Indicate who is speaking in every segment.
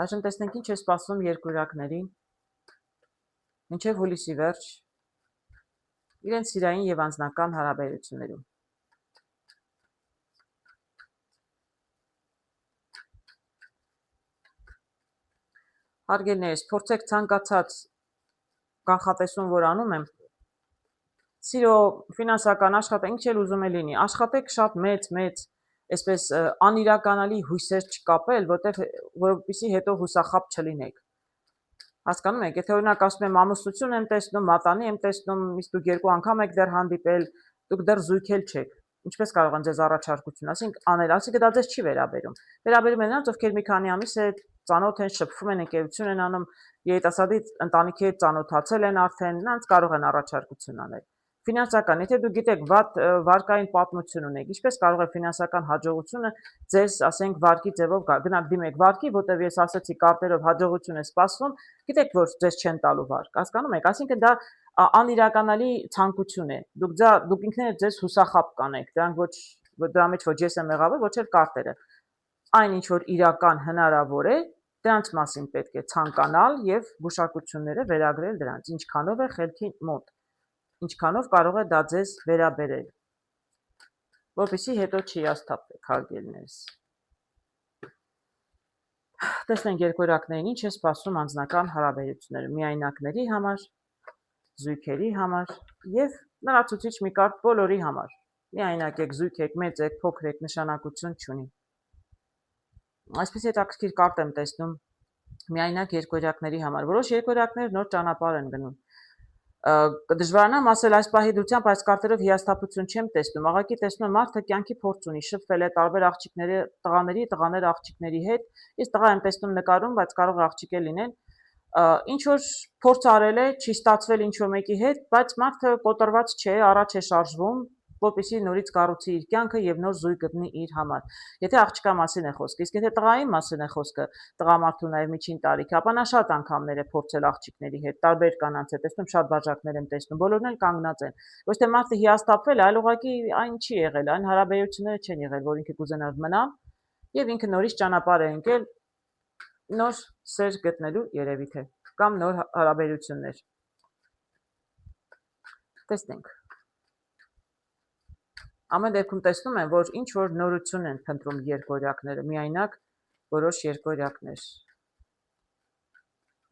Speaker 1: Այժմ տեսնենք ինչ է սպասվում երկորյակներին մինչև հուլիսի վերջ իրենց սիրային եւ անձնական հարաբերություններում։ Հարգելիներս, փորձեք ցանկացած կանխատեսում, որ անում եմ, սիրո ֆինանսական աշխատանք, ինչ էլ ուզում է լինի, աշխատեք շատ մեծ, այսպես անիրականալի հույսեր չկապել, որովհետեւ հետո հուսախաբ չլինեք։ Հասկանում եք, եթե օրինակ ասում եմ ամուսնություն եմ տեսնում, մատանի եմ տեսնում, իսկ դուք երկու անգամ եք դեռ հանդիպել, դուք դեռ զույգ էլ չեք։ Ինչպես կարող են ձեզ առաջարկություն անել, ասիկա դա ձեզ չի վերաբերում։ Վերաբերում է նրանց, ովքեր մի քանի ամիս է ծանոթ են, շփվում են, ընկերություն են անում, երիտասարդի ընտանիքի հետ ծանոթացել են արդեն, նրանց կարող են առաջարկություն անել։ Ֆինանսական, եթե դուք գիտեք վատ վարկային պատմություն ունեք, ինչպես կարող է ֆինանսական հաջողությունը ձեզ, ասենք, վարկի ձևով գնաք դիմեք վարկի, որտեղ ես ասացի կարտերով հաջողություն է սպասվում, գիտեք, որ ձեզ չեն տալու վարկ, հասկանում եք, այսինքն դա անիրականալի ցանկություն է։ Դուք ինքներդ ձեզ հուսախաբ կանեք, դրա մեջ ոչ ես եմ մեղավոր, ոչ էլ կարտերը։ Այն ինչ որ իրական հնարավոր է, դրանց մասին պետք է ցանկանալ եւ գուշակությունները վերագրել դրանց, ինչքանով է խելքի մոտ, ինչքանով կարող է դա ձեզ վերաբերել, որպեսզի հետո չհիասթափվեք, հարգելիներս։ Տեսնենք երկորյակներին ինչ է սպասում անձնական հարաբերություններում, միայնակների համար, զույգերի համար եւ լրացուցիչ մի կարտ բոլորի համար։ Միայնակ եք, զույգ եք, մեծ եք, փոքր եք, նշանակություն չունի։ Այսպես հետաքրքիր կարտ եմ տեսնում միայնակ երկորյակների համար։ Որոշ երկորյակներ նոր ճանապարհ են գնում։ Դժվարանամ ասել այս պահի դրությամբ այս կարտերով հիասթափություն չեմ տեսնում, աղակի տեսնում եմ մարդը կյանքի փորձ ունի, շփվել է տարբեր աղջիկների, տղաները աղջիկների հետ, իսկ տղա եմ տեսնում նկարում, բայց կարող է աղջիկ էլ լինել, ինչ որ փորձ արել է, չի ստացվել ինչ որ մեկի հետ, բայց մարդը կոտրված չէ, առաջ է շարժվում, որպեսզի նորից կառուցի իր կյանքը եւ նոր զույգ գտնի իր համար։ Եթե աղջկա մասին է խոսքը, իսկ եթե տղայի մասին է խոսքը, տղամարդու նաեւ միջին տարիք, ապա նա շատ անգամներ է փորձել աղջիկների հետ, տարբեր կանանց հետ, տեսնում շատ բաժակներ եմ տեսնում, բոլորն էլ կանգնած են։ Ոչ թե մարդը հիասթափվել, այլ ուղղակի այն չի եղել, այն հարաբերությունները չեն եղել, որ ինքը կուզենար մնալ եւ ինքը նորից ճանապարհ է ընկել նոր սեր գտնելու երևույթ է կամ նոր հարաբերություններ։ Տեսնենք։ Ամեն դեպքում տեսնում եմ, որ ինչ որ նորություն են փնտրում երկորյակները, միայնակ որոշ երկորյակներ։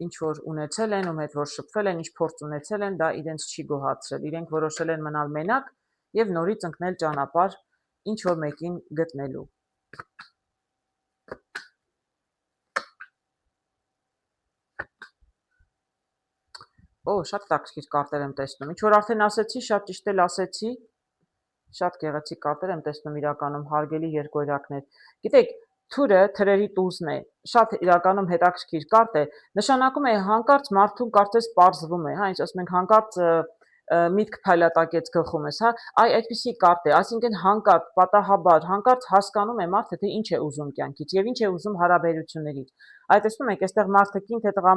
Speaker 1: Ինչ որ ունեցել են, ում հետ որ շփվել են, ինչ փորձ ունեցել են, դա իրենց չի գոհացրել։ Իրենք որոշել են մնալ մենակ եւ նորից ընկնել ճանապարհ ինչ որ մեկին գտնելու։ Շատ տաքսիր կարտեր եմ տեսնում։ Ինչ որ արդեն ասեցի, շատ ճիշտ էլ ասեցի։ Շատ գեղեցիկ կարտեր եմ տեսնում իրականում, հարգելի երկորյակներ։ Գիտեք, թուրը թրերի տուզն է, շատ իրականում հետաքրքիր կարտ է, նշանակում է հանկարծ մարդուն կարծես պարզվում է, հա, ինչ ասում ենք հանկարծ միտք փայլատակեց գլխում ես, հա, այդպիսի կարտ է, այսինքն հանկարծ, պատահաբար, հանկարծ հասկանում է մարդը, թե ինչ է ուզում կյանքից եւ ինչ է ուզում հարաբերություններից։ Այդ տեսնում եք, այստեղ մարդը կին թե տղա,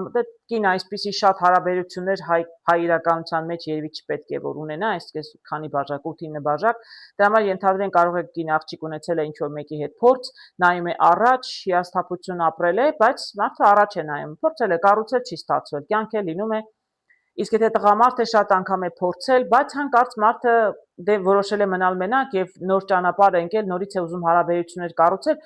Speaker 1: կին այսպիսի շատ հարաբերություններ հայ իրականության մեջ երևի չպետք է որ ունենա, այսպես քանի բաժակ, 8-9 բաժակ, դրա համար ենթադրեն կարող է կին աղջիկ ունեցել է ինչ որ մեկի հետ փորձ, նայում է առաջ, հիասթափություն ապրել է, բայց մարդը առաջ է նայում, փորձել է, կառուցել չի ստացվել, կյանք է լինում է։ Իսկ եթե տղամարդը շատ անգամ է փորձել, բայց հանկարծ մարդը որոշել է մնալ մենակ եւ նոր ճանապարհ է ընկել, նորից է ուզում հարաբերություններ կառուցել,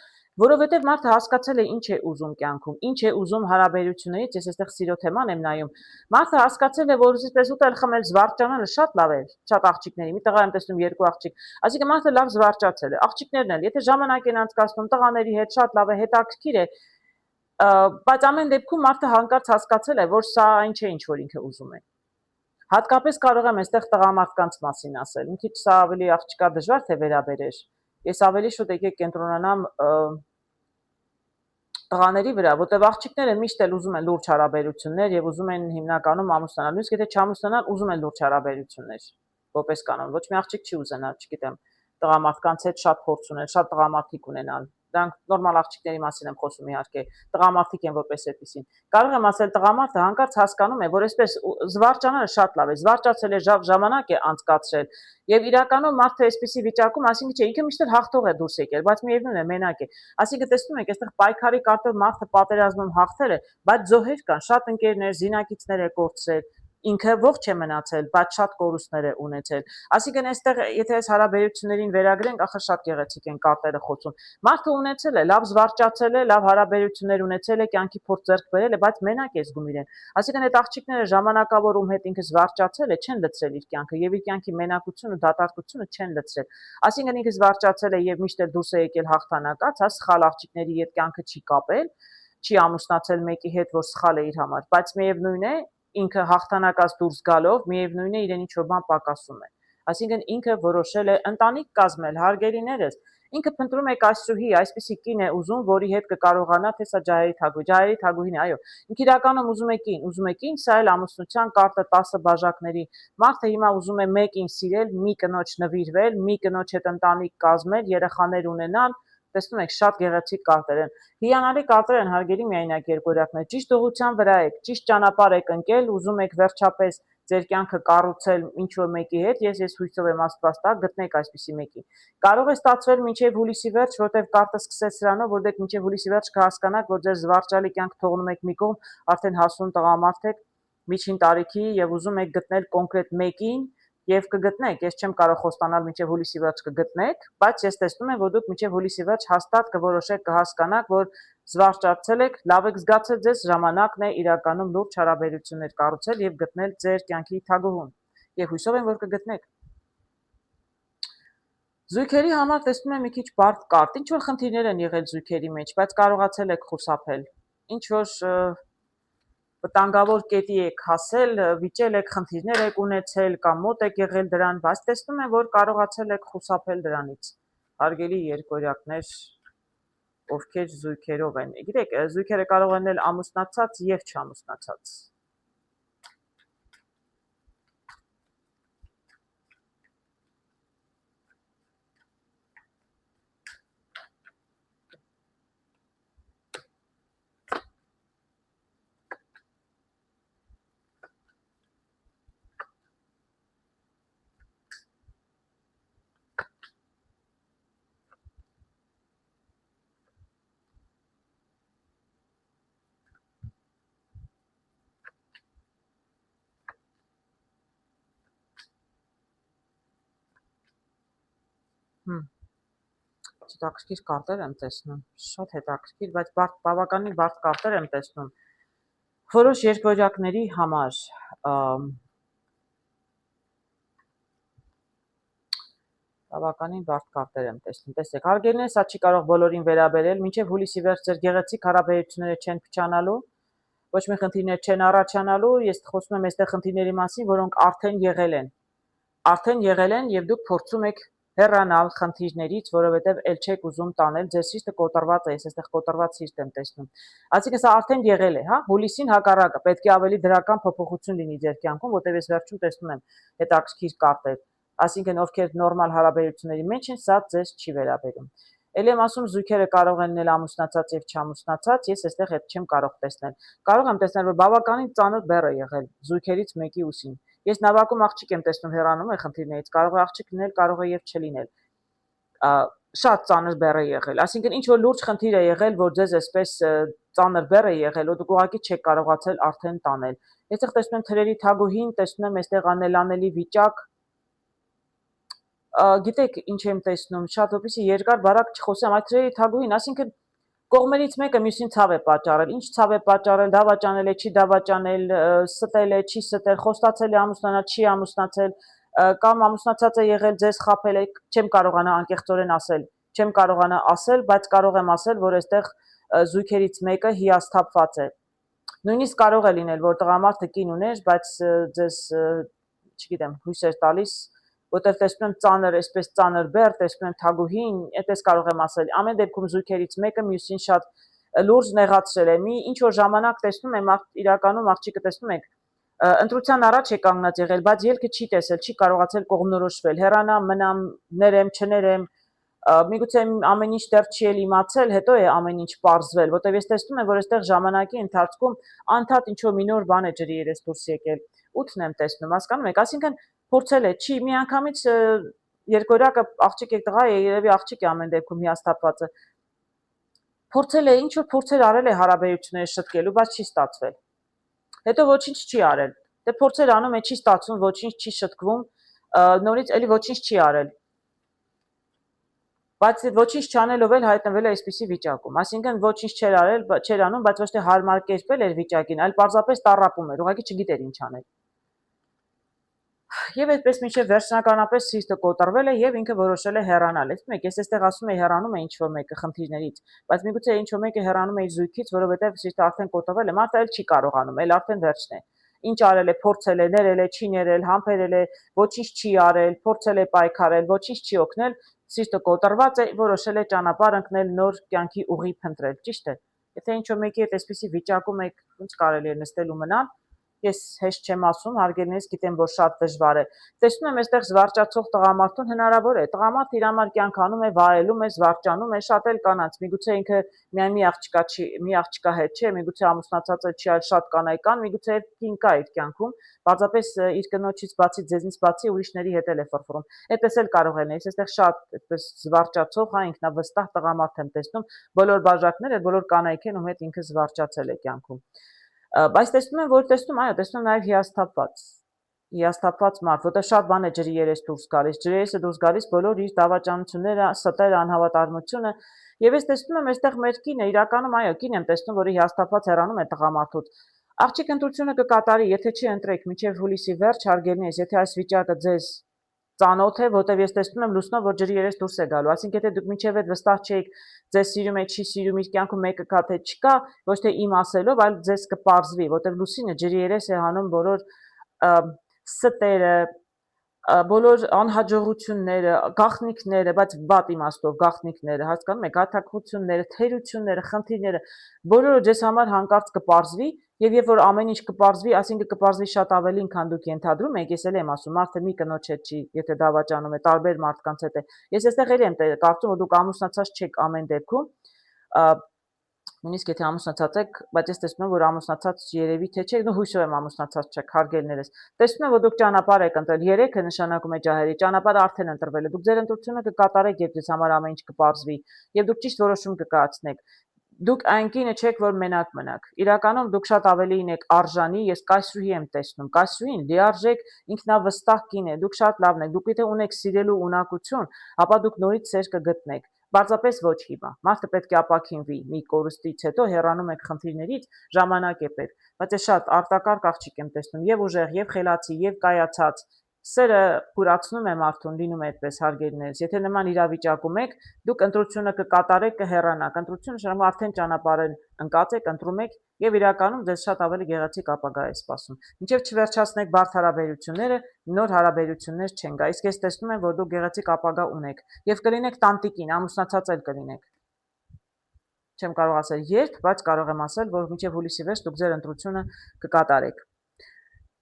Speaker 1: որովհետեւ մարդը հասկացել է ինչ է ուզում կյանքում, ինչ է ուզում հարաբերություններից, ես այստեղ սիրո թեման եմ նայում։ Մարդը հասկացել է, որ այսպես ուտել խմել զվարճանալը շատ լավ է, շատ աղջիկների, մի տղա եմ տեսնում երկու աղջիկ, այսինքն մարդը լավ զվարճացել է, աղջիկներն էլ, եթե ժամանակ են անցկացնում տղաների հետ, շատ լավ է, հետաքրքիր է, բայց ամեն դեպքում մարդը հանկարծ հասկացել է, որ սա այն չէ, ինչ որ ինքը ուզում է։ Հատկապես կարող եմ այստեղ տղամարդկանց մասին ասել, մի քիչ սա ավելի աղջկա դժվար թե վերաբերեր։ Ես ավելի շուտ եկեք կենտրոնանամ տղաների վրա, որտեղ աղջիկները միշտ էլ ուզում են լուրջ հարաբերություններ եւ ուզում են հիմնականում ամուսնանալ, իսկ եթե չամուսնանան, ուզում են լուրջ հարաբերություններ, որպես կանոն։ Ոչ մի աղջիկ չի ուզենա, չգիտեմ, տղամարդկանց հետ շատ փորձ ունել, շատ տղամարդիկ ունենալ, դրանք նորմալ աղջիկների մասին եմ խոսում իհարկե, տղամարդիկ են որպես այդպեսին։ Կարող եմ ասել տղամարդը հանկարծ հասկանում է, որ այսպես զվարճանալը շատ լավ է, զվարճացել է ժամանակ է անցկացրել եւ իրականում մարդը այսպեսի վիճակում, այսինքն չէ, ինքը միշտ հաղթող է դուրս եկել, բայց միևնույն է մենակ է։ Այսինքն տեսնում եք, այստեղ պայքարի կարգով մարդը պատերազմում հաղթել է, բայց զոհեր կան, շատ ընկերներ, զինակիցներ է կորցրել, ինքը ողջ է մնացել, բայց շատ կորուստներ է ունեցել։ Այսինքն այստեղ եթե այս հարաբերություններին վերագրենք, ախր շատ գեղեցիկ են կարտերը խոսում։ Մարդը ունեցել է, լավ զվարճացել է, լավ հարաբերություններ ունեցել է, կյանքի փորձ ձեռք բերել է, բայց մենակ է զգում իրեն։ Այսինքն այդ աղջիկները ժամանակավոր ում հետ ինքը զվարճացել է, չեն լցրել իր կյանքը եւ իր կյանքի մենակությունը, դատարկությունը չեն լցրել։ Այսինքն ինքը զվարճացել է եւ միշտ էլ դուրս է եկել հաղթանակած, հա, սխալ աղջիկների հետ կյանքը չի կապել, չի ամուսնացել մեկի հետ, որ սխալ է իր համար, բայց միևնույն է ինքը հաղթանակած դուրս գալով միևնույն է իրեն ինչ-որ բան պակասում է։ Այսինքն ինքը որոշել է ընտանիք կազմել, հարգելիներս, ինքը փնտրում է կայսրուհի, այսպիսի կին է ուզում, որի հետ կկարողանա, թե սա ջահերի թագուհին է, այո։ Ինքը իրականում ուզում է կին, սա էլ ամուսնության կարտը 10 բաժակների։ Մարդը հիմա ուզում է մեկին սիրել, մի կնոջ նվիրվել, մի կնոջ հետ ընտանիք կազմել, երեխաներ ունենալ, տեսնում եք, շատ գեղեցիկ կարտեր են։ Հիանալի կարտեր են, հարգելի միայնակ երկորյակներ, ճիշտ ուղղության վրա եք, ճիշտ ճանապարհ եք ընկել, ուզում եք վերջապես ձեր կյանքը կառուցել ինչ-որ մեկի հետ, ես հույսով եմ Աստված տա, գտնեք այսպիսի մեկի։ Կարող է ստացվել մինչև հուլիսի վերջ, որտեղ կարտը սկսեց սրանով, որ դուք մինչև հուլիսի վերջ կհասկանաք, որ ձեր զվարճալի կյանք թողնում եք մի կողմ, արդեն հասուն տղամարդ եք, միջին տարիքի եւ ուզում եք գտնել կոնկրետ մեկին եւ կգտնեք, ես չեմ կարող խոստանալ մինչեւ հուլիսի վերջ կգտնեք, բայց ես տեսնում եմ, որ դուք մինչեւ հուլիսի վերջ հաստատ կորոշեք, կհասկանաք, որ զվարճացել եք, լավ եք զգացել ձեզ, ժամանակն է իրականում լուրջ հարաբերություններ կառուցել եւ գտնել ձեր կյանքի թագուհուն։ Եվ հույսով եմ, որ կգտնեք։ Զույգերի համար տեսնում եմ մի քիչ բարդ կարտ, ինչ որ խնդիրներ են եղել զույգերի մեջ, բայց կարողացել եք խուսափել։ Ինչ որ վտանգավոր կետի եք հասել, վիճել եք, խնդիրներ եք ունեցել կամ մոտ եք եղել դրան, բայց տեսնում եմ, որ կարողացել եք խուսափել դրանից։ Հարգելի երկորյակներ, ովքեր զույգերով են։ Գիտեք, զույգերը կարող են լինել ամուսնացած եւ չամուսնացած։ Հետաքրքիր կարտեր եմ տեսնում, շատ հետաքրքիր, բայց բավականին բարդ կարտեր եմ տեսնում որոշ երկորյակների համար։ Բավականին բարդ կարտեր եմ տեսնում, տեսեք, հարգելիներ, սա չի կարող բոլորին վերաբերել, մինչև հուլիսի վերջ ձեր գեղեցիկ հարաբերությունները չեն փչանալու, ոչ մի խնդիրներ չեն առաջանալու, ես խոսում եմ այստեղ խնդիրների մասին, որոնք արդեն եղել են եւ դուք փորձում եք հեռանալ խնդիրներից, որովհետև էլ չեք ուզում տանել, ձեր սիրտը կոտրված է, ես այստեղ կոտրված սիրտ եմ տեսնում։ Այսինքն սա արդեն եղել է, հա, հուլիսին հակառակը, պետք է ավելի դրական փոփոխություն լինի ձեր կյանքում, որտեղ ես վերջում տեսնում եմ հետաքրքիր կարտեր։ Այսինքն ովքեր նորմալ հարաբերությունների մեջ են, սա ձեզ չի վերաբերում։ Էլ եմ ասում, զույգերը կարող են լինել ամուսնացած եւ չամուսնացած, ես այստեղ այդ չեմ կարող տեսնել։ Կարող եմ տեսնել, որ բավականին ծանր բեռ է եղել զույգերից մեկի ուսին։ Ես նավակում աղջիկ եմ տեսնում հեռանում է խնդիրներից, կարող է աղջիկ լինել, կարող է եւ չլինել։ Շատ ծանր բեռ է եղել, այսինքն ինչ որ լուրջ խնդիր է եղել, որ ձեզ այսպես ծանր բեռ է եղել, ու դուք ուղղակի չեք կարողացել արդեն տանել։ Այստեղ տեսնում եմ թրերի թագուհին, տեսնում եմ այստեղ անելանելի վիճակ։ Գիտեք, ինչ եմ տեսնում, շատ որպեսզի երկար բարակ չխոսեմ, այդ թրերի թագուհին, այսինքն կողմերից մեկը մյուսին ցավ է պատճառել, ինչ ցավ է պատճառել, դավաճանել է, չի դավաճանել, ստել է, չի ստել, խոստացել է ամուսնանալ, չի ամուսնացել, կամ ամուսնացած է եղել, ձեզ խաբել է, չեմ կարողանա անկեղծորեն ասել, չեմ կարողանա ասել, բայց կարող եմ ասել, որ այստեղ զույգերից մեկը հիասթափված է։ Նույնիսկ կարող է լինել, որ տղամարդը կին ուներ, բայց ձեզ, չգիտեմ, հույս էր տալիս, որտեղ տեսնում եմ ծանր, այսպես ծանր բեռ, տեսնում եմ թագուհին, այդպես կարող եմ ասել, ամեն դեպքում զույգերից մեկը մյուսին շատ լուրջ նեղացրել է։ Մի ինչ որ ժամանակ տեսնում եմ, իրականում աղջիկը տեսնում եք, ընտրության առաջ է կանգնած եղել, բայց ելքը չի տեսել, չի կարողացել կողմնորոշվել, հեռանամ, մնամ, ներեմ, չներեմ, միգուցե ամեն ինչ դեռ չի էլ իմացել, հետո է ամեն ինչ պարզվել, որտեվ ես տեսնում եմ, որ այստեղ ժամանակի ընթացքում անդադ ինչ-որ մի նոր բան է ջրի երես դուրս եկել։ Ութն եմ տեսնում, հասկանում եք, այսինքն փորձել է, չի միանգամից երկորյակը աղջիկ է տղա է, երևի աղջիկ է ամեն դեպքում հիասթափվածը։ Փորձել է, ինչ որ փորձեր արել է հարաբերությունները շտկելու, բայց չի ստացվել։ Հետո ոչինչ չի արել։ Դե փորձեր անում է, չի ստացվում, ոչինչ չի շտկվում, նորից էլի ոչինչ չի արել։ Բայց ոչինչ չանելով էլ հայտնվել է այսպիսի վիճակում։ Այսինքն ոչինչ չէր արել, չէր անում, բայց ոչ թե հարմար կերպել էր վիճակին, այլ պարզապես տառապում էր, ուղղակի չգիտեր ինչ անել։ Եվ այդպես մինչև վերջնականապես սիրտը կոտրվել է եւ ինքը որոշել է հեռանալ։ Այսինքն ես այստեղ ասում եմ հեռանում է ինչ-որ մեկը խնդիրներից, բայց միգուցե ինչ-որ մեկը հեռանում է իր զույգից, որովհետեւ սիրտը արդեն կոտրվել է, մարդը էլ չի կարողանում, էլ արդեն վերջն է։ Ինչ արել է, փորձել է, ներել է, չի ներել, համբերել է, ոչինչ չի արել, փորձել է պայքարել, ոչինչ չի օգնել, սիրտը կոտրված է, որոշել է ճանապարհ ընկնել, նոր կյանքի ուղի փնտրել, ճիշտ է։ Եթե ինչ-որ մեկի հետ այսպիսի վիճակում եք, ոնց կարելի է նստել ու մնալ, ես հեշտ չեմ ասում, հարգելիներս գիտեմ, որ շատ դժվար է։ Տեսնում եմ, այստեղ զվարճացող տղամարդուն հնարավոր է։ Տղամարդը իր համար կյանք անում է, վայելում է, զվարճանում է, շատ էլ կանանց։ Միգուցե ինքը միայն մի աղջկա հետ չէ, միգուցե ամուսնացած է չի, այլ շատ կանայք կան, միգուցե կին կա իր կյանքում, պարզապես իր կնոջից բացի, ձեզնից բացի ուրիշների հետ էլ է ֆրֆռում։ Այդպես էլ կարող է լինել։ Ես այստեղ շատ այդպես զվարճացող, հա, ինքնավստահ տղամարդ եմ տեսնում, բոլոր բաժակները, բոլոր կանայք են, ում հետ ինքը զվարճացել է կյանքում։ Բայց տեսնում եմ, որ այո, տեսնում եմ նաև հիասթափված մարդ, որտեղ շատ բան է ջրի երես դուրս գալիս, ջրի երեսը դուրս գալիս բոլոր իր դավաճանությունները, ստերը, անհավատարմությունը, եւ ես տեսնում եմ այստեղ մեր կինը, իրականում այո, կին եմ տեսնում, որը հիասթափված հեռանում է տղամարդուց։ Աղջիկ ընտրությունը կկատարի, եթե չի ընտրեք մինչև հուլիսի վերջ, հարգելիներս, եթե այս վիճակը ձեզ ծանոթ է, որտեվ ես տեսնում եմ լուսնով, որ ջրի երես դուրս է գալու, այսինքն եթե դուք մինչև այդ վստահ չեք, ձեզ սիրում է, չի սիրում, իր կյանքում մեկը կա թե չկա, ոչ թե իմ ասելով, այլ ձեզ կպարզվի, որտեվ լուսինը ջրի երես է հանում բոլոր ստերը, բոլոր անհաջողությունները, գաղտնիքները, բայց վատ իմաստով գաղտնիքները, հասկանում եք, աթակությունները, թերությունները, խնդիրները, բոլորը ձեզ համար հանկարծ կպարզվի, եւ երբ որ ամեն ինչ կպարզվի, այսինքն կպարզվի շատ ավելին, քան դուք ենթադրում եք, ես էլ եմ ասում, մարդը մի կնոջ հետ չի, եթե դավաճանում է, տարբեր մարդկանց հետ է։ Ես այստեղ էլ եմ կարծում, որ դուք ամուսնացած չեք ամեն դեպքում, նույնիսկ եթե ամուսնացած եք, բայց ես տեսնում եմ, որ ամուսնացած երևի թե չեք, հույսով եմ ամուսնացած չեք, հարգելիներս։ Տեսնում եմ, որ դուք ճանապարհ եք ընտրել, 3-ը նշանակում է ջահերի, ճանապարհը արդեն ընտրվել է, դուք ձեր ընտրությունը կկատարեք, երբ ձեզ համար ամեն ինչ կպարզվի, եւ դուք ճիշտ որոշում կկայացնեք։ Դուք այն կինը չեք, որ մենակ մնաք։ Իրականում դուք շատ ավելին եք արժանի, ես կայսրուհի եմ տեսնում։ Կայսրուհին լիարժեք ինքնավստահ կին է, դուք շատ լավն եք։ Դուք եթե ունեք սիրելու ունակություն, ապա դուք նորից սեր կգտնեք։ Պարզապես ոչ հիմա։ Մարդը պետք է ապաքինվի մի կորստից հետո հեռանում եք խնդիրներից, ժամանակ է պետք։ Բայց ես շատ արտակարգ աղջիկ եմ տեսնում, եւ ուժեղ, եւ խելացի, եւ կայացած։ Սերը կուրացնում է մարդուն, լինում է այդպես հարգելիներս։ Եթե նման իրավիճակում եք, դուք ընտրությունը կկատարեք, կհեռանաք։ Ընտրությունը շարունակ արդեն ճանապարհն ընկած եք, ընտրում եք եւ իրականում ձեզ շատ ավելի գեղեցիկ ապագա է սպասում։ Մինչեւ չվերջացնեք բարդ հարաբերությունները, նոր հարաբերություններ չեն գա։ Իսկ ես տեսնում եմ, որ դուք գեղեցիկ ապագա ունեք եւ կլինեք տանտիկին, ամուսնացած էլ կլինեք։ Չեմ կարող ասել երբ, բայց կարող եմ ասել, որ մինչեւ հուլիսի վերջ դուք ձեր ընտրությունը կկատարեք։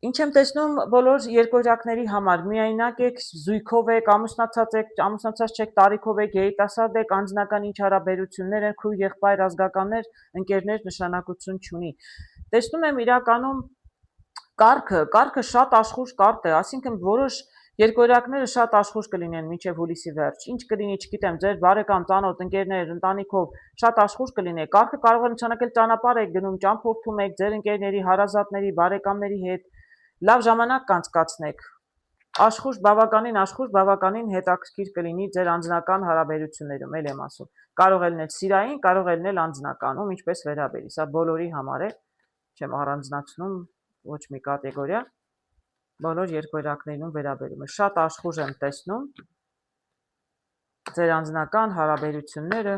Speaker 1: Ինչ եմ տեսնում բոլոր երկորյակների համար, միայնակ եք, զույգով եք, ամուսնացած չեք, տարիքով եք, երիտասարդ եք, անձնական ինչ հարաբերություններ են, քույր, եղբայր, ազգականներ, ընկերներ նշանակություն չունի։ Տեսնում եմ իրականում կարգը շատ աշխուժ կարճ է, այսինքն որոշ երկորյակները շատ աշխուժ կլինեն մինչև հուլիսի վերջ։ Ինչ կլինի, չգիտեմ, ձեր բարեկամ, ծանոթ, ընկերներ, ընտանիքով շատ աշխուժ կլինի։ Կարգը կարող է նշանակել ճանապարհ եք գնում, ճամփորդում եք ձեր ընկերների, հարազատների, բարեկամների հետ, լավ ժամանակ կանցկացնեք։ Բավականին հետաքրքիր կլինի ձեր անձնական հարաբերություններում, ել եմ ասում։ Կարող է լինել սիրային, կարող է լինել անձնական, ում ինչպես վերաբերի։ Սա բոլորի համար է, չեմ առանձնացնում ոչ մի կատեգորիա, բոլոր երկորյակներում վերաբերում է։ Շատ աշխուժ եմ տեսնում ձեր անձնական հարաբերությունները։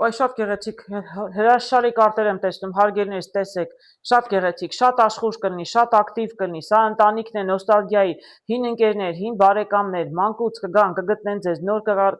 Speaker 1: Ոայ շատ գեղեցիկ, հրաշալի կարտեր եմ տեսնում, հարգելիներս տեսեք, շատ գեղեցիկ, շատ աշխուժ կլինի, շատ ակտիվ կլինի, սա ընտանիքն է նոստալգիայի, հին ընկերներ, հին բարեկամներ, մանկուց կգան, կգտնեն ձեզ,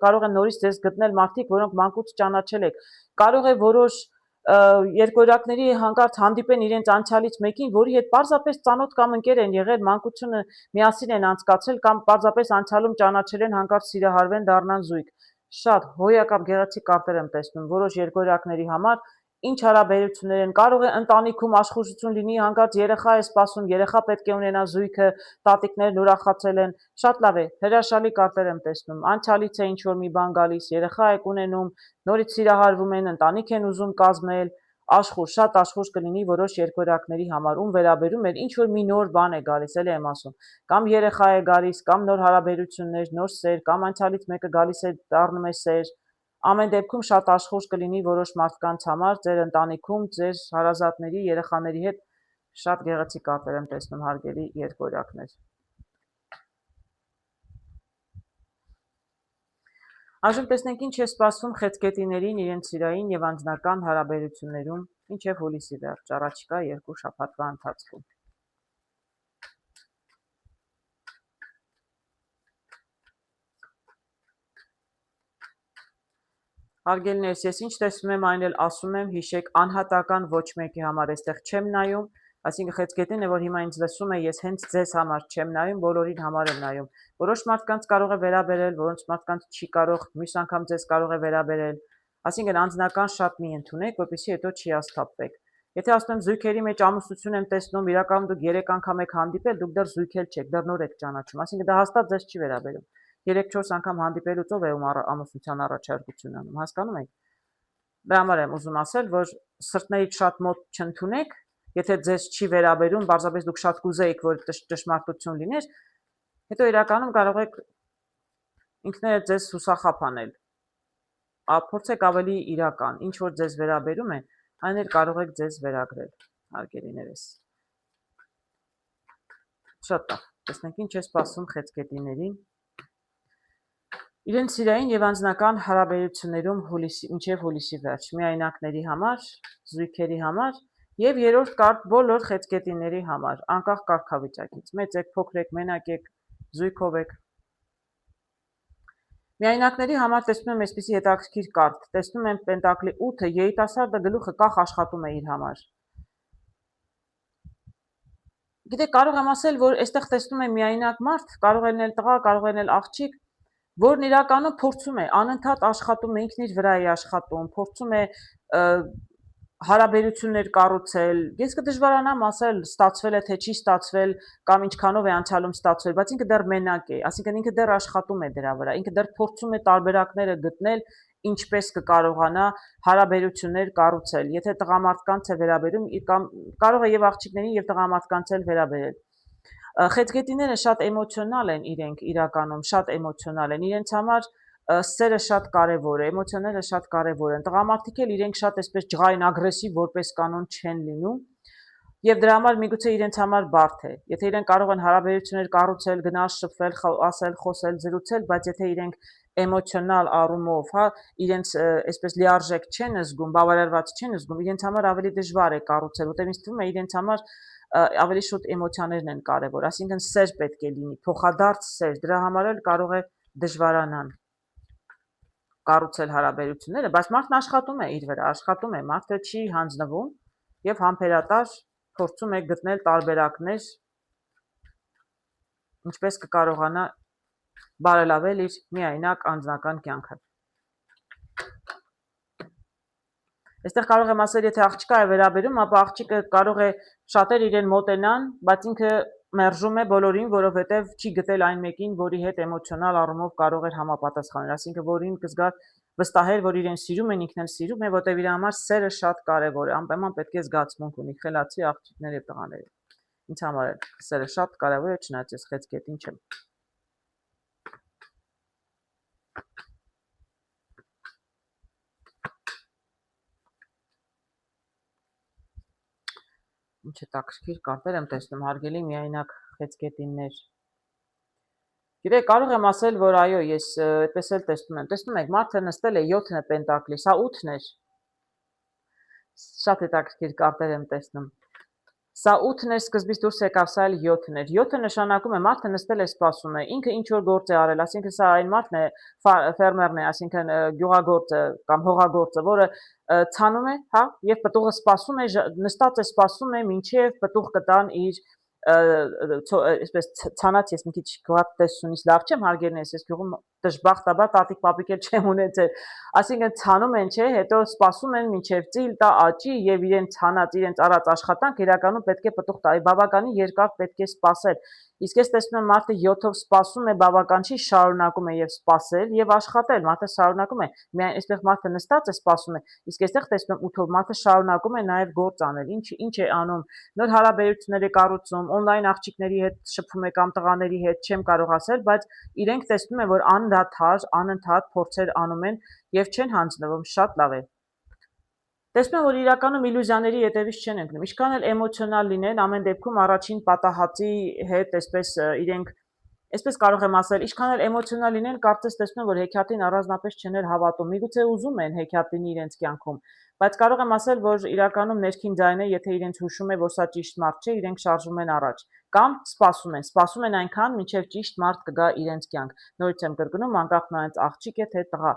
Speaker 1: կարող են նորից ձեզ գտնել մարդիկ, որոնք մանկուց ճանաչել եք, կարող է որոշ երկորակների հանկարծ հանդիպեն իրենց անցյալից մեկին, որի հետ պարզապես ծանոթ կամ ընկեր են եղել, մանկությունը միասին են անցկացրել կամ պարզապես անցյալում ճանաչել են, հանկարծ սիրահարվեն, դառնան զույգ։ Շատ հոյակապ գեղեցիկ կարտեր եմ տեսնում որոշ երկորակների համար, ինչ հարաբերություններ են, կարող է ընտանիքում աշխուժություն լինի, հանկարծ երեխա է սպասում, երեխա պետք է ունենա զույգը, տատիկներն ուրախացել են, շատ լավ է, հրաշալի կարտեր եմ տեսնում, անցյալից է ինչ-որ մի բան գալիս, երեխա եք ունենում, նորից սիրահարվում են, ընտանիք են ուզում կազմել, աշխուժ, շատ աշխուժ կլինի որոշ երկորակների համար, ում վերաբերում էր ինչ-որ մի նոր բան է գալիս, էլի եմ ասում, կամ երեխա է գալիս, կամ նոր հարաբերություններ, նոր սեր, կամ անցյալից մեկը գալիս է դառնում է սեր, ամեն դեպքում շատ աշխուժ կլինի որոշ մարդկանց համար, ձեր ընտանիքում, ձեր հարազատների, երեխաների հետ շատ գեղեցիկ կարտեր եմ տեսնում հարգելի երկորակներ։ Այժմ տեսնենք ինչ է սպասվում խեցգետիներին իրենց սիրային եւ անձնական հարաբերություններում մինչեւ հուլիսի վերջ, առաջիկա 2 շաբաթվա ընթացքում։ Հարգելիներս, ես ինչ տեսնում եմ, այն էլ ասում եմ, հիշեք, անհատական ոչ մեկի համար այստեղ չեմ նայում, այսինքն խեցգետինը, որ հիմա ինձ լսում է, ես հենց ձեզ համար չեմ նայում, բոլորին համար եմ նայում։ Որոշ մարդկանց կարող է վերաբերել, որոնց մարդկանց չի կարող, մյուս անգամ ձեզ կարող է վերաբերել։ Այսինքն անձնական շատ մի ընդունեք, որպեսզի հետո չի ասթափվեք։ Եթե ասում եմ զույգերի մեջ ամուսնություն եմ տեսնում, իրականում դուք 3 անգամ եք հանդիպել, դուք դեռ զույգ էլ չեք, դեռ նոր եք ճանաչում, այսինքն դա հաստատ ձեզ չի վերաբերում։ 3-4 անգամ հանդիպելուց ով է ում ամուսնության առաջարկություն անում, հասկանում եք։ Դրա համար եմ ուզում ասել, որ սրտներից շատ մոտ չընդունեք, եթե ձեզ չի վերաբերում, պարզապես դուք շատ կուզեիք, որ ճշմարտություն լիներ, հետո իրականում կարող եք ինքներդ ձեզ հուսախաբ անել։ Փորձեք ավելի իրական, ինչ որ ձեզ վերաբերում է, այն էլ կարող եք ձեզ վերագրել, հարգելիներս։ Շատ լավ, տեսնենք ինչ է սպասում խեցգետիներին իրենց սիրային եւ անձնական հարաբերություններում մինչեւ հուլիսի վերջ, միայնակների համար, զույգերի համար եւ երրորդ կարտ բոլոր խեցգետիների համար, անկախ կարգավիճակից, մեծ եք, փոքր եք, մենակ եք, զույգով եք։ Միայնակների համար տեսնում եմ այսպիսի հետաքրքիր կարտ, տեսնում եմ Պենտակլի 8-ը, երիտասարդը գլուխը կախ աշխատում է իր համար։ Գիտեք, կարող եմ ասել, որ այստեղ տեսնում եմ միայնակ մարդ, կարող է լինել տղա, կարող է լինել աղջիկ, որն իրականում փորձում է, անընդհատ աշխատում է, ինքն իր վրա է աշխատում, փորձում է հարաբերություններ կառուցել, ես կդժվարանամ ասել ստացվել է թե չի ստացվել կամ ինչքանով է անցյալում ստացվել, բայց ինքը դեռ մենակ է, այսինքն ինքը դեռ աշխատում է դրա վրա, ինքը դեռ փորձում է տարբերակները գտնել, ինչպես կկարողանա հարաբերություններ կառուցել, եթե տղամարդկանց է վերաբերում, կամ կարող է եւ աղջիկներին եւ տղամարդկանց էլ վերաբերել։ Խեցգետիները շատ էմոցիոնալ են իրենք իրականում, շատ էմոցիոնալ են, իրենց համար սերը շատ կարևոր է, էմոցիաները շատ կարևոր են, տղամարդիկ էլ իրենք շատ այսպես ջղային ագրեսիվ որպես կանոն չեն լինում, եւ դրա համար միգուցե իրենց համար բարդ է, եթե իրենք կարող են հարաբերություններ կառուցել, գնալ շփվել, ասել, խոսել, զրուցել, բայց եթե իրենք էմոցիոնալ առումով, հա, իրենց այսպես լիարժեք չեն զգում, բավարարված չեն զգում, իրենց համար ավելի դժվար է կառուցել, որտեղ ինձ թվում է իրենց համար ավելի շուտ էմոցիաներն են կարևոր, այսինքն սեր պետք է լինի, փոխադարձ սեր, դրա համար էլ կարող է դժվարանան կառուցել հարաբերությունները, բայց մարդն աշխատում է իր վրա, աշխատում է, մարդը չի հանձնվում եւ համբերատար փորձում է գտնել տարբերակներ, ինչպես կկարողանա բարելավել իր միայնակ անձնական կյանքը։ Այստեղ կարող եմ ասել, եթե աղջիկա է վերաբերում, ապա աղջիկը կարող է շատեր իրեն մոտենան, բայց ինքը մերժում է բոլորին, որովհետև չի գտել այն մեկին, որի հետ էմոցիոնալ առումով կարող էր համապատասխանել, այսինքն որին կզգա վստահել, որ իրեն սիրում են, ինքն էլ սիրում է, որտեղ իր համար սերը շատ կարևոր է, անպայման պետք է զգացմունք ունի, խելացի աղջիկներ եւ տղաներ։ Ինձ համար էլ սերը շատ կարևոր է, չնայած ես խեցգետին չեմ։ Ինչ հետաքրքիր կարտեր եմ տեսնում, հարգելի միայնակ խեցգետիններ։ Գիտեք, կարող եմ ասել, որ այո, ես այդպես էլ տեսնում եք, մարդը նստել է 7-ն է Պենտակլիս, հա 8-ն էր։ Շատ հետաքրքիր կարտեր եմ տեսնում։ Սա 8-ն էր, սկզբից դուրս եկավ, սա էլ 7-ն էր։ 7-ը նշանակում է մարդը նստել է սպասում է, ինքը ինչ որ գործ է արել, այսինքն սա այն մարդն է, ֆերմերն է, այսինքն գյուղագործը կամ հողագործը, որը ցանում է, հա, եւ պտուղը սպասում է, նստած է սպասում է, մինչեւ պտուղ կտան իր այսպես ցանած ես մի քիչ գյուղատնտեսությունից լավ չեմ հարգերներս, ես գյուղում դժբախտաբար տատիկ պապիկ էլ չեմ ունեցել, այսինքն ցանում են, չէ, հետո սպասում են մինչև ծիլ տա աճի եւ իրեն ցանած իրենց արած աշխատանք իրականում պետք է պտուղ տա, բավականին երկար պետք է սպասել, իսկ ես տեսնում եմ մարդը 7-ով սպասում է, բավական չի, շարունակում է եւ սպասել եւ աշխատել, մարդը շարունակում է, միայն այստեղ մարդը նստած է սպասում է, իսկ այստեղ տեսնում եմ 8-ով մարդը շարունակում է նաեւ գործ անել, ինչ է անում, նոր հարաբերություններ է կառուցում, օնլայն աղջիկների հետ շփվում է կամ տղաների հետ, չեմ կարող ասել, բայց իրենք տեսնում են, որ անընդհատ փորձեր անում են եւ չեն հանձնվում, շատ լավ է։ Տեսնում եմ, որ իրականում իլյուզիաների ետևից չեն ընկնում, ինչքան էլ էմոցիոնալ լինեն, ամեն դեպքում առաջին պատահածի հետ այսպես իրենք այսպես կարող եմ ասել, ինչքան էլ էմոցիոնալ լինեն, կարծես տեսնում եմ, որ հեքիաթին առանձնապես չեն էլ հավատում, միգուցե ուզում են հեքիաթ լինի իրենց կյանքում, բայց կարող եմ ասել, որ իրականում ներքին ձայնը, եթե իրենց հուշում է, որ սա ճիշտ մարդ չէ, իրենք շարժվում են առաջ, կամ սպասում են այնքան, մինչև ճիշտ մարդ կգա իրենց կյանք, նորից եմ կրկնում, անկախ նրանից աղջիկ է թե տղա,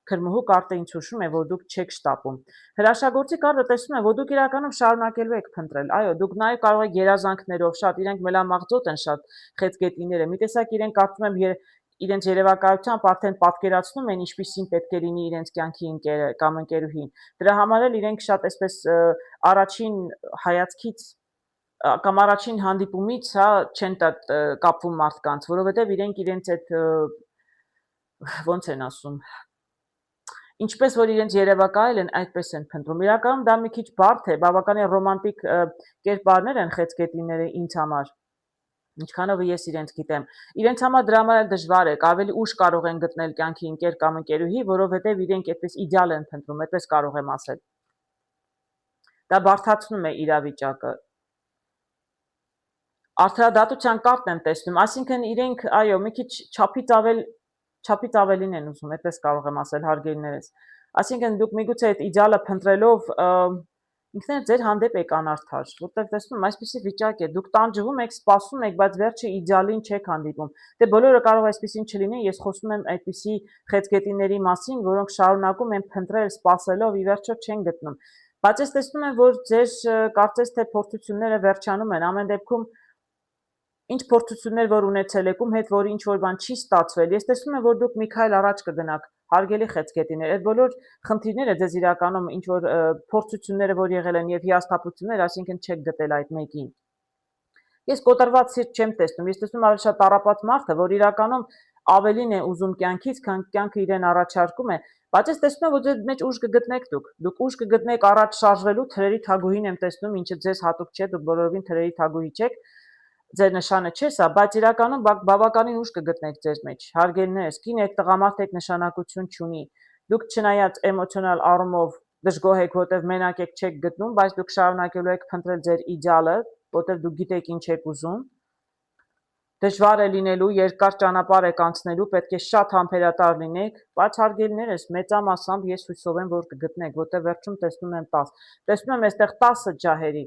Speaker 1: քրմուհու կարտը ինձ հուշում է, որ դուք չեք շտապում։ Հրաշագործի կարտը տեսնում է, որ դուք իրականում շարունակելու եք փնտրել։ Այո, դուք նաև կարող եք երազանքներով, շատ իրենք մելամաղձոտ են շատ խեցգետիները։ Մի տեսակ իրենք կարծում եմ իրենց երևակայությամբ արդեն պատկերացնում են ինչպիսին պետք է լինի իրենց կյանքի ընկերը կամ ընկերուհին։ Դրա համար էլ իրենք շատ այսպես առաջին հայացքից կամ առաջին հանդիպումից, հա, չեն կապվում մարդկանց, որովհետև իրենք իրենց այդ ոնց են ասում, ինչպես որ իրենց երևակայել են, այդպես են փնտրում։ Իրականում դա մի քիչ բարդ է, բավականին ռոմանտիկ կերպարներ են խեցգետինները ինձ համար, ինչքանով ես իրենց գիտեմ։ Իրենց համար դրա համար էլ դժվար է, ավելի ուշ կարող են գտնել կյանքի ընկեր կամ ընկերուհի, որովհետև իրենք այդպես իդեալ են փնտրում, այդպես կարող եմ ասել։ Դա բարդացնում է իրավիճակը։ Արդարադատության կարտն եմ տեսնում, այսինքն իրենք, այո, մի քիչ չափից ավելին են ուզում, այդպես կարող եմ ասել հարգելիներս։ Այսինքն դուք միգուցե այդ իդեալը փնտրելով ինքներդ ձեր հանդեպ եք անարդար, որտեղ տեսնում եմ այսպիսի վիճակ է, դուք տանջվում եք, սպասում եք, բայց վերջը իդեալին չեք հանդիպում։ Դե բոլորը կարող այսպիսին չլինի, ես խոսում եմ այդպիսի խեցգետիների մասին, որոնք շարունակում են փնտրել, սպասելով ի վերջո չեն գտնում։ Բայց ես տեսնում եմ, որ ձեր կարծես թե փորձությունները վերջանում են, ամեն դեպքում ինչ փորձություններ որ ունեցել եք, ում հետ որ ինչ որ բան չի ստացվել, ես տեսնում եմ, որ դուք մի քայլ առաջ կգնաք, հարգելի խեցգետիներ, այդ բոլոր խնդիրները ձեզ իրականում ինչ որ փորձությունները որ եղել են եւ հիասթափություններ, այսինքն չեք գտել այդ մեկին։ Ես կոտրված սիրտ չեմ տեսնում, ես տեսնում ավելի շատ տառապած մարդը, որ իրականում ավելին է ուզում կյանքից, քան կյանքը իրեն առաջարկում է, բայց ես տեսնում եմ, որ ձեր մեջ ուժ կգտնեք դուք ուժ կգտնեք առաջ շարժվելու, թրերի թագուհին եմ տեսնում, ինչը ձեզ հատուկ չէ, դուք բոլորովին թրերի թագուհի չեք, ձեր նշանը չէ սա, բայց իրականում բավականին ուժ կգտնեք ձեր մեջ, հարգելիներս, կին եք, տղամարդ եք, նշանակություն չունի, դուք չնայած էմոցիոնալ առումով դժգոհ եք, որտեղ մենակ եք չեք գտնում, բայց դուք շարունակելու եք փնտրել ձեր իդեալը, որտեղ դուք գիտեք ինչ եք ուզում, դժվար է լինելու, երկար ճանապարհ եք անցնելու, պետք է շատ համբերատար լինեք, բայց հարգելիներս, մեծամասամբ ես հույսով եմ, որ կգտնեք, որտեղ վերջում տեսնում եմ 10, տեսնում եմ այստեղ 10 ջահերի,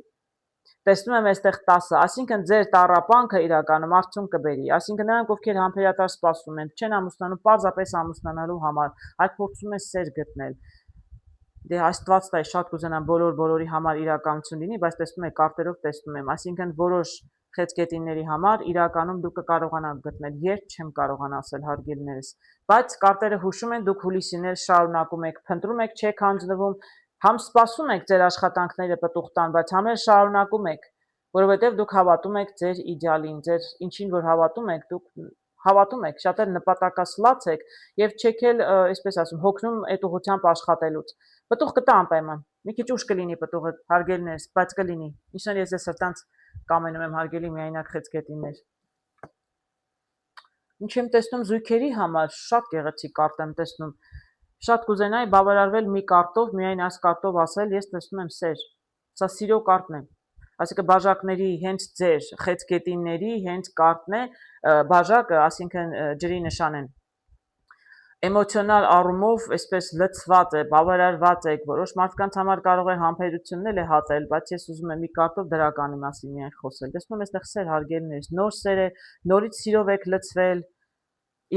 Speaker 1: տեսնում եմ այստեղ 10-ը, այսինքն ձեր տառապանքը իրականում արդյունք կբերի, այսինքն նրանք ովքեր համբերատար սպասում են, չեն ամուսնանում, պարզապես ամուսնանալու համար, այլ փորձում են սեր գտնել։ Դե Աստված տա, շատ կուզենամ բոլորի համար իրականություն լինի, բայց տեսնում եք կարտերով տեսնում եմ, այսինքն որոշ խեցգետինների համար իրականում դուք կկարողանաք գտնել, երբ չեմ կարողանա ասել հարգելիներս, բայց կարտերը հուշում են, դուք հուլիսիներ շարունակում եք, փնտրում եք, չեք հանձնվում, համ սպասում եք ձեր աշխատանքները պտուղ տան, բայց համ էլ շարունակում եք, որովհետև դուք հավատում եք ձեր իդեալին, ձեր ինչին որ հավատում եք, դուք հավատում եք, շատ էլ նպատակասլաց եք եւ չեք էլ, այսպես ասում, հոգնում այդ ուղղությամբ աշխատելուց։ Պտուղ կտա անպայման։ Մի քիչ ուշ կլինի պտուղը, հարգելիներս, բայց կլինի։ Ինչն ես սրտանց կամենում եմ հարգելի միայնակ խեցգետիններ։ Ինչ եմ տեսնում զույգերի համար, շատ գեղեցիկ կարտ եմ տեսնում։ Շատ կուզենայի բավարարվել մի կարտով, միայն այս կարտով ասել, ես տեսնում եմ սեր։ Սա սիրո կարտն է։ Այսինքն բաժակների հենց ձեր խեցգետինների հենց կարտն է, բաժակը, այսինքն ջրի նշան են։ էմոցիոնալ առումով այսպես լցված է, բավարարված եք, որոշ մարդկանց համար կարող է համբերությունն է հատել, բայց ես ուզում եմ մի կարգով դրականի մասին միայն խոսել։ Տեսնում ես, այստեղ սեր հարգելիներս, նոր սեր է, նորից սիրով եք լցվել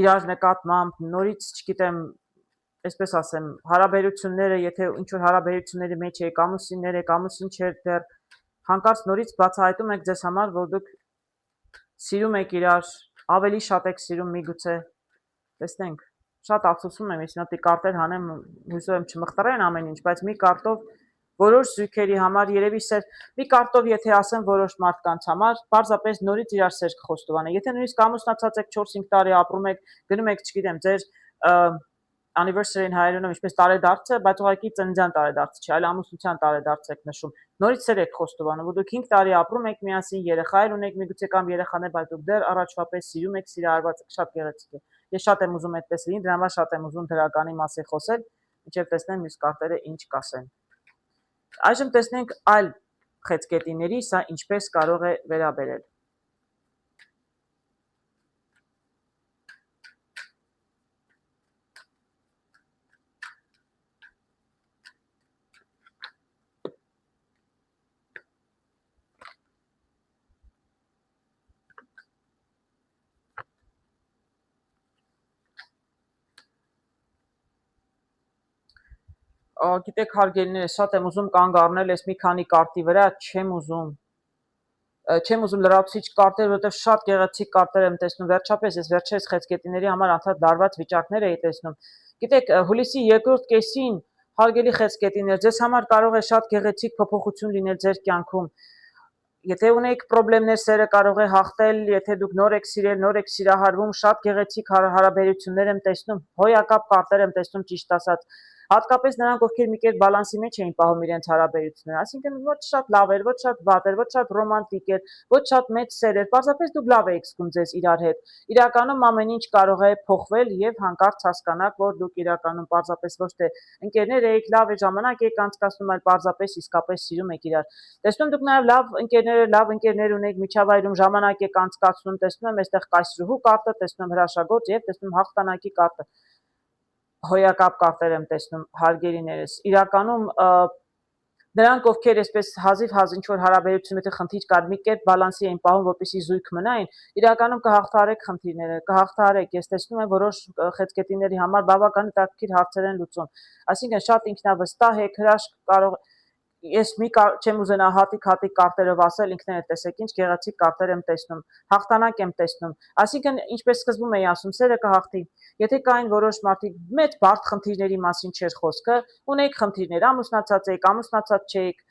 Speaker 1: իրար նկատմամբ, նորից, չգիտեմ, այսպես ասեմ, հարաբերությունները, եթե ինչ որ հարաբերությունների մեջ եք, ամուսիններ եք, ամուսին չեք դեռ, հանկարծ նորից բացահայտում եք ձեզ համար, որ դուք սիրում եք իրար, ավելի շատ եք սիրում միգուցե, տեսնենք, շատ ափսոսում եմ, ես նոտի կարտեր հանեմ, հույսով եմ չմխտրեն ամեն ինչ, բայց մի կարտով որոշ զույգերի համար երևի սեր, մի կարտով եթե ասեմ որոշ մարդկանց համար, պարզապես նորից իրար սեր կխոստովանե, եթե նույնիսկ ամուսնացած եք 4-5 տարի ապրում եք, գնում եք, չգիտեմ, ձեր anniversary-ին հայերենում ինչպես տարեդարձը, բայց ուղղակի ծննդյան տարեդարձը չէ, այլ ամուսնության տարեդարձ եք նշում։ Նորից սեր եք խոստովանում, որ դուք 5 տարի ապրում եք միասին, երեխաներ ունեք, միգուցե կամ երեխաներ, բայց դուք դեռ առաջվա պես սիրում եք, սիրահարված եք, շատ գեղեցիկ է։ Ես շատ եմ ուզում այդպես լինի, դրա համար շատ եմ ուզում դրականի մասին խոսել, մինչև տեսնեմ մյուս կարտերը ինչ կասեն։ Այժմ տեսնենք այլ խեցգետիների սա ինչպես կարող է վերաբերել։ Գիտեք հարգելիներս, շատ եմ ուզում կանգ առնել այս մի քանի կարտի վրա, չեմ ուզում լրացուցիչ կարտեր, որովհետև շատ գեղեցիկ կարտեր եմ տեսնում, վերջապես ես վերջերս խեցգետիների համար անդադ դարված վիճակներ էի տեսնում։ Գիտեք, հուլիսի երկրորդ կեսին հարգելի խեցգետիներ, ձեզ համար կարող է շատ գեղեցիկ փոփոխություն լինել ձեր կյանքում։ Եթե ունեք պրոբլեմներ, սերը կարող է հաղթել, եթե դուք նոր եք սիրել, նոր եք սիրահարվում, շատ գեղեցիկ հարաբերություններ եմ տեսնում, հոյակապ կարտեր եմ տեսնում, ճիշտ ասած, հատկապես նրանք, ովքեր մի կերպ բալանսի մեջ էին պահում իրենց հարաբերությունները, այսինքն ոչ շատ լավ էր, ոչ շատ վատ էր, ոչ շատ ռոմանտիկ էր, ոչ շատ մեծ սեր էր, պարզապես դուք լավ էիք զգում ձեզ իրար հետ։ Իրականում ամեն ինչ կարող է փոխվել եւ հանկարծ հասկանաք, որ դուք իրականում պարզապես ոչ թե ընկերներ եք, լավ է ժամանակ եք անցկացնում, այլ պարզապես իսկապես սիրում եք իրար։ Տեսնում դուք նաև լավ ընկերներ ունեք, միջավայրում ժամանակ եք անցկացնում, տեսնում եմ այստեղ կայսրուհու կարտը, տեսնում եմ հրաշագործ եւ տեսնում հաղթանակի կարտը։ Հոյակապ կարտեր եմ տեսնում հարգելիներս։ Իրականում նրանք, ովքեր այսպես հազիվ ինչ-որ հարաբերություն, եթե խնդիր կար, մի կերպ բալանսի էին պահում, որպեսզի զույգ մնային, իրականում կհաղթահարեք խնդիրները, կհաղթահարեք։ Ես տեսնում եմ որոշ խեցգետիների համար բավական հետաքրքիր հարցեր են լուծում։ Այսինքն շատ ինքնավստահ եք, հրաշք կարող ես չեմ ուզենա հատիկ կարտերով ասել, ինքներդ տեսեք ինչ գեղեցիկ կարտեր եմ տեսնում, հաղթանակ եմ տեսնում, այսինքն ինչպես սկզբում էի ասում, սերը կհաղթի, եթե կային որոշ մարդիկ մեծ բարդ խնդիրների մասին չէր խոսքը, ունեիք խնդիրներ, ամուսնացած եք, ամուսնացած չեք,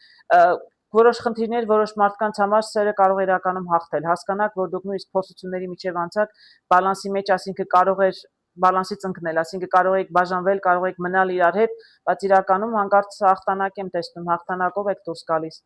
Speaker 1: որոշ խնդիրներ որոշ մարդկանց համար սերը կարող է իրականում հաղթել, հասկանաք, որ դուք նույնիսկ փորձությունների միջև անցաք բալանսի մեջ, այսինքն կարող էր բալանսից ընկնել, այսինքն կարող եք բաժանվել, կարող եք մնալ իրար հետ, բայց իրականում հանկարծ հաղթանակ եմ տեսնում, հաղթանակով եք դուրս գալիս։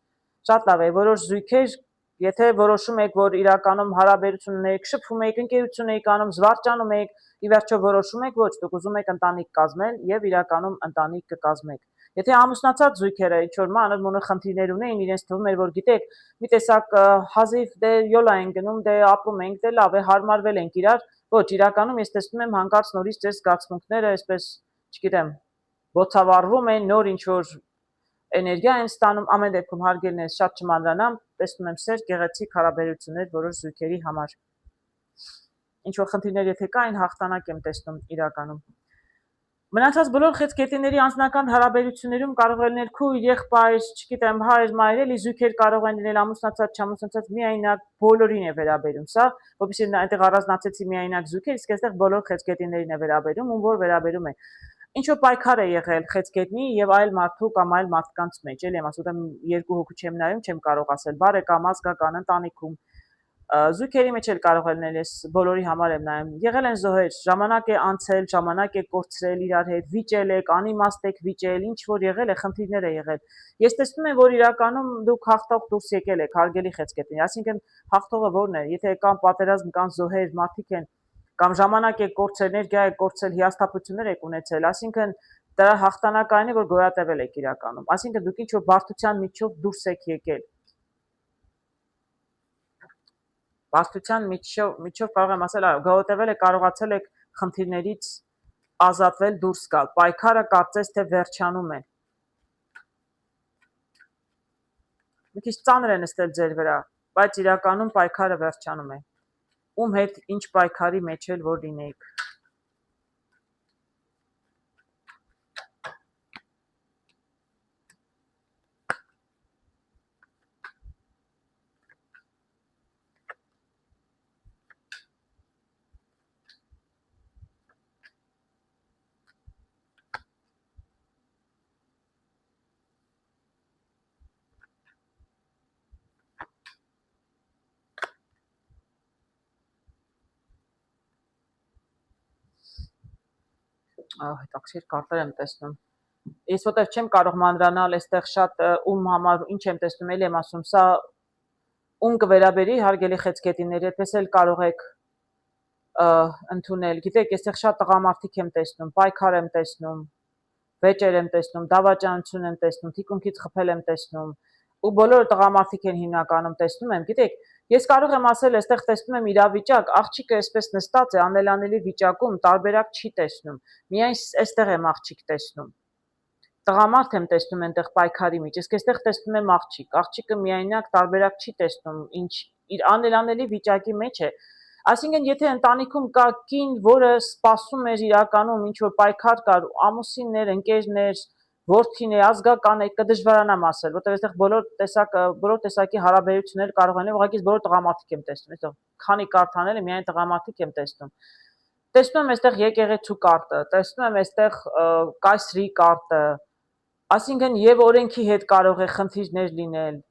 Speaker 1: Շատ լավ է, որոշ զույգեր, եթե որոշում եք, որ իրականում հարաբերություններ եք, շփվում եք, ընկերություն եք անում, զվարճանում եք, ի վերջո որոշում եք, ոչ, դուք ուզում եք ընտանիք կազմել եւ իրականում ընտանիք կկազմեք։ Եթե ամուսնացած զույգերը ինչ որ մանր մոնը խնդիրներ ունեին, իրենց թվում էր, որ գիտեք, մի տեսակ հազիվ դե յոլա են գնում, դե ապրում ենք, դե լավ է, հարմարվել ենք իրար, ոչ, իրականում ես տեսնում եմ հանկարծ նորից ձեր զգացմունքները այսպես, չգիտեմ, ոցավառվում են, նոր ինչ որ էներգիա են ստանում, ամեն դեպքում հարգելիներս շատ չմանրանամ, տեսնում եմ սեր, գեղեցիկ հարաբերություններ որոշ զույգերի համար։ Ինչ որ խնդիրներ եթե կային, հաղթանակ եմ տեսնում իրականում։ Մնացած բոլոր խեցգետիների անձնական հարաբերություններում կարող է լինել քույր, եղբայր, չգիտեմ, հայր, մայր, էլի զույգեր կարող են լինել ամուսնացած, չամուսնացած, միայնակ, բոլորին է վերաբերում սա, որովհետեւ այնտեղ առանձնացեցի միայնակ զույգեր, իսկ այստեղ բոլոր խեցգետիներին է վերաբերում, ում որ վերաբերում է։ Ինչ որ պայքար է եղել խեցգետնի եւ այլ մարդու կամ այլ մարդկանց մեջ, էլի եմ ասում, երկու հոգու չեմ նայում, չեմ կարող ասել, բարեկամ, ազգական, ընտանիքում զույգերի մեջ էլ կարող է լինել, ես բոլորի համար եմ նայում, եղել են զոհեր, ժամանակ է անցել, ժամանակ է կորցրել իրար հետ, վիճել եք, անիմաստ եք վիճել, ինչ որ եղել է, խնդիրներ է եղել։ Ես տեսնում եմ, որ իրականում դուք հաղթող դուրս եկել եք հարգելի խեցգետին, այսինքն հաղթողը ո՞րն է, եթե կան պատերազմ, կան զոհեր, մարդիկ են, կամ ժամանակ եք կորցրել, էներգիա եք կորցրել, հիասթափություններ եք ունեցել, այսինքն դրա հաղթանակը այն է, որ գոյատևել եք իրականում, այսինքն դուք ինչ որ բարդության միջով դուրս եք եկել։ Բարդության միջով կարող եմ ասել, այո, գոյատևել եք, կարողացել եք խնդիրներից ազատվել դուրս գալ։ Պայքարը կարծես թե վերջանում է։ Մի քիչ ծանր է նստել ձեր վրա, բայց իրականում պայքարը վերջանում է։ Ում հետ ինչ պայքարի մեջ էլ որ լինեիք։ Հետաքրքիր կարտեր եմ տեսնում։ Ես որտեղ չեմ կարող մանրանալ, այստեղ շատ ում համար ինչ եմ տեսնում, էլի եմ ասում, սա ում կվերաբերի հարգելի խեցգետիների, այդպես էլ կարող եք ընդունել։ Գիտեք, այստեղ շատ տղամարդիկ եմ տեսնում, պայքար եմ տեսնում, վեճեր եմ տեսնում, դավաճանություն եմ տեսնում, թիկունքից խփել եմ տեսնում, ու բոլոր տղամարդիկ են հիմնականում տեսնում եմ, գիտեք, ես կարող եմ ասել, այստեղ տեսնում եմ իրավիճակ, աղջիկը այսպես նստած է անելանելի վիճակում, տարբերակ չի տեսնում, միայն այստեղ եմ աղջիկ տեսնում, տղամարդ եմ տեսնում այնտեղ պայքարի մեջ, իսկ այստեղ տեսնում եմ աղջիկ, աղջիկը միայնակ տարբերակ չի տեսնում, ինչ իր անելանելի վիճակի մեջ է, այսինքն եթե ընտանիքում կա կին, որը սպասում էր իրականում ինչ որ պայքար կար, ամուսիններ, ընկերներ, որդիներ, ազգական է, կդժվարանամ ասել, որտեղ այստեղ բոլոր տեսակի հարաբերություններ կարող են, ուղղակի բոլոր տղամարդիկ եմ տեսնում, այստեղ քանի կարթաները միայն տղամարդիկ եմ տեսնում։ Տեսնում եմ այստեղ եկեղեցու կարտը, տեսնում եմ այստեղ կայսրի կարտը, այսինքն եւ օրենքի հետ կարող է խնդիրներ լինել։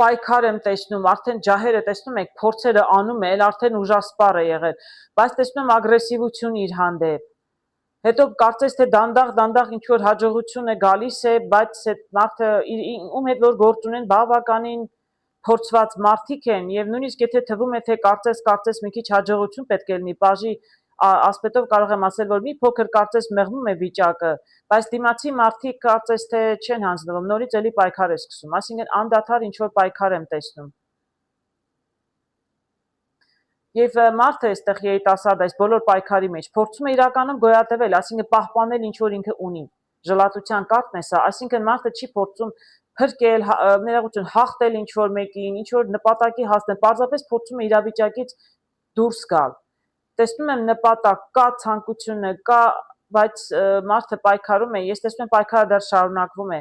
Speaker 1: Պայքար եմ տեսնում, արդեն ջահերը տեսնում եք, փորձերը անում է, արդեն ուժասպառ է եղել, բայց տեսնում եմ ագրեսիվություն իր հանդեպ։ Հետո կարծես թե դանդաղ ինչ որ հաջողություն է գալիս է, բայց այդ մարդը ում հետ որ գործ ունեն բավականին փորձված մարդիկ են եւ նույնիսկ եթե թվում է թե կարծես մի քիչ հաջողություն պետք է լինի, բաժի ասպետով կարող եմ ասել, որ մի փոքր կարծես մեղմում է վիճակը, բայց դիմացի մարդիկ կարծես թե չեն հանձնվում, նորից էլի պայքար է սկսում, այսինքն անդադար ինչ որ պայքար եմ տեսնում։ Եվ մարդը այստեղ երիտասարդ այս բոլոր պայքարի մեջ փորձում է իրականում գոյատևել, այսինքն պահպանել ինչ որ ինքը ունի։ Ժլատության կարտն է սա, այսինքն մարդը չի փորձում փրկել, ներողություն, հաղթել ինչ որ մեկին, ինչ որ նպատակի հասնել, պարզապես փորձում է իրավիճակից դուրս գալ։ Տեսնում եմ նպատակ կա, ցանկությունը կա, բայց մարդը պայքարում է, ես տեսնում եմ պայքարը դեռ շարունակվում է։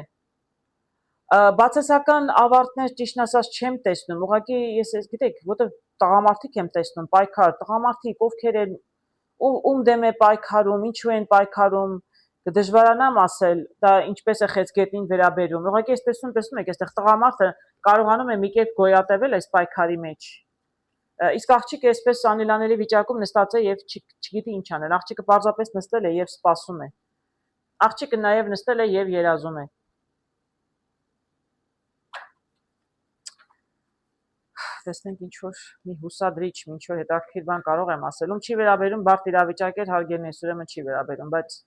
Speaker 1: Բացասական ավարտներ ճիշտն ասած չեմ տեսնում, ուղղակի ես գիտեք, որտեղ տղամարդիկ եմ տեսնում, պայքար, տղամարդիկ, ովքեր են ում դեմ է պայքարում, ինչու են պայքարում, կդժվարանամ ասել, դա ինչպես է խեցգետնին վերաբերում։ Ուղղակի ես տեսնում եք, այստեղ տղամարդը կարողանում է մի կերպ գոյատևել այս պայքարի մեջ։ Իսկ աղջիկը այսպես անելանելի վիճակում նստած է եւ չգիտի ինչ անել։ Աղջիկը պարզապես նստել է եւ սպասում է։ Աղջիկը նաեւ նստել է եւ երազում է։ Տեսնենք ինչ որ մի հուսադրիչ, ինչ որ հետաքրքիր բան կարող եմ ասել, ում չի վերաբերում բարդ իրավիճակեր հարգելնես, ուրեմն չի վերաբերում, բայց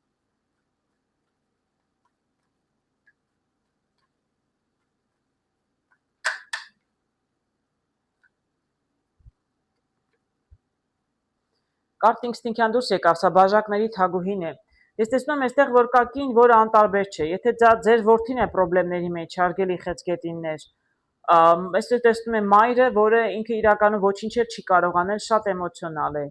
Speaker 1: Կարտ ինստինքտյան դուրս եկավ, սա բաժակների թագուհին է։ Ես տեսնում եմ այստեղ որ կա կին, որը անտարբեր չէ։ Եթե ձեր որդին է խնդիրների մեջ, հարգելի խեցգետիններ, այստեղ տեսնում եմ մայրը, որը ինքը իրականում ոչինչ չի կարող անել, շատ էմոցիոնալ է։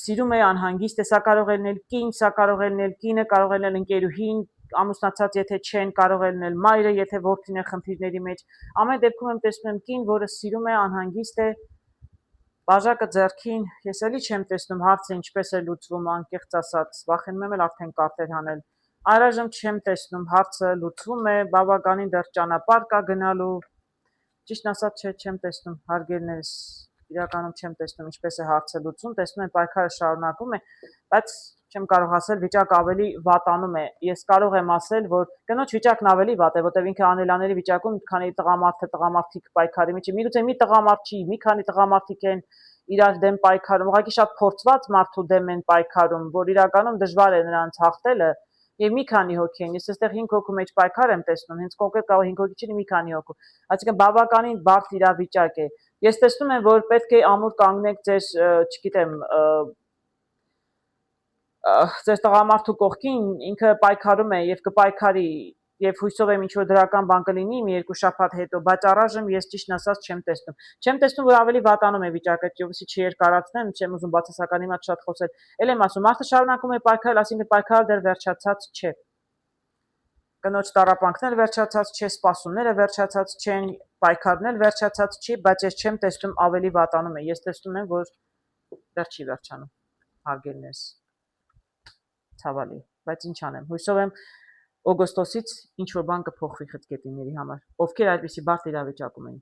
Speaker 1: Սիրում է անհանգիստ է, սա կարող է լինել կին, սա կարող է լինել կինը, կարող է լինել ընկերուհին, ամուսնացած եթե չեն, կարող է լինել մայրը, եթե որդին է խնդիրների մեջ։ Ամեն դեպքում եմ տեսնում եմ կին, որը սիրում է, անհանգիստ է, բաժակը ձեռքին, ես էլի չեմ տեսնում հարցը ինչպես է լուծվում, անկեղծ ասած, վախենում եմ էլ արդեն կարտեր հանել։ Այժմ չեմ տեսնում հարցը լուծվում է, բավականին դեռ ճանապարհ կա գնալու։ Ճիշտն ասած չեմ տեսնում, հարգելներս, իրականում չեմ տեսնում ինչպես է հարցը լուծվում, տեսնում եմ պայքարը շարունակվում է, բայց չեմ կարող ասել վիճակը ավելի վատանում է։ Ես կարող եմ ասել, որ կնոջ վիճակն ավելի վատ է, որտեղ ինքը անելանելի վիճակում, քանի տղամարդիկ պայքարի մեջ, միգուցե մի տղամարդ չի, մի քանի տղամարդիկ են իրար դեմ պայքարում, ուղղակի շատ փորձված մարդու դեմ են պայքարում, որ իրականում դժվար է նրանց հաղթելը, եւ մի քանի հոգի են։ Ես այստեղ 5 հոգու մեջ պայքար եմ տեսնում, հենց կոնկրետ կարող 5 հոգի չի, մի քանի հոգու։ Այսինքն բավականին բարդ իրավիճակ է։ Ես տեսնում եմ, որ պետք է ամուր կանգնեք ձեր, չգիտեմ, ձեր տղամարդու կողքին, ինքը պայքարում է եւ կպայքարի եւ հույսով եմ ինչ-որ դրական բան կլինի մի երկու շաբաթ հետո, բայց առայժմ ես ճիշտն ասած չեմ տեսնում։ Չեմ տեսնում, որ ավելի վատանում է վիճակը, ովսի չերկարացնեմ, չեմ ուզում բացասականի մոտ շատ խոսել։ Էլ եմ ասում, մարդը շարունակում է պայքարել, այսինքն պայքարը դեռ վերջացած չէ։ Կնոջ տառապանքն էլ վերջացած չէ, սպասումները վերջացած չեն, պայքարն էլ վերջացած չի, բայց ես չեմ տեսնում ավելի վատանում է։ Ես տեսնում եմ, որ դեռ չի վերջանում։ Հարգելներս, ցավալի, բայց ինչ անեմ։ Հույսով եմ օգոստոսից ինչ որ բան կփոխվի խցգետինների համար, ովքեր այդպիսի բարդ իրավիճակում են։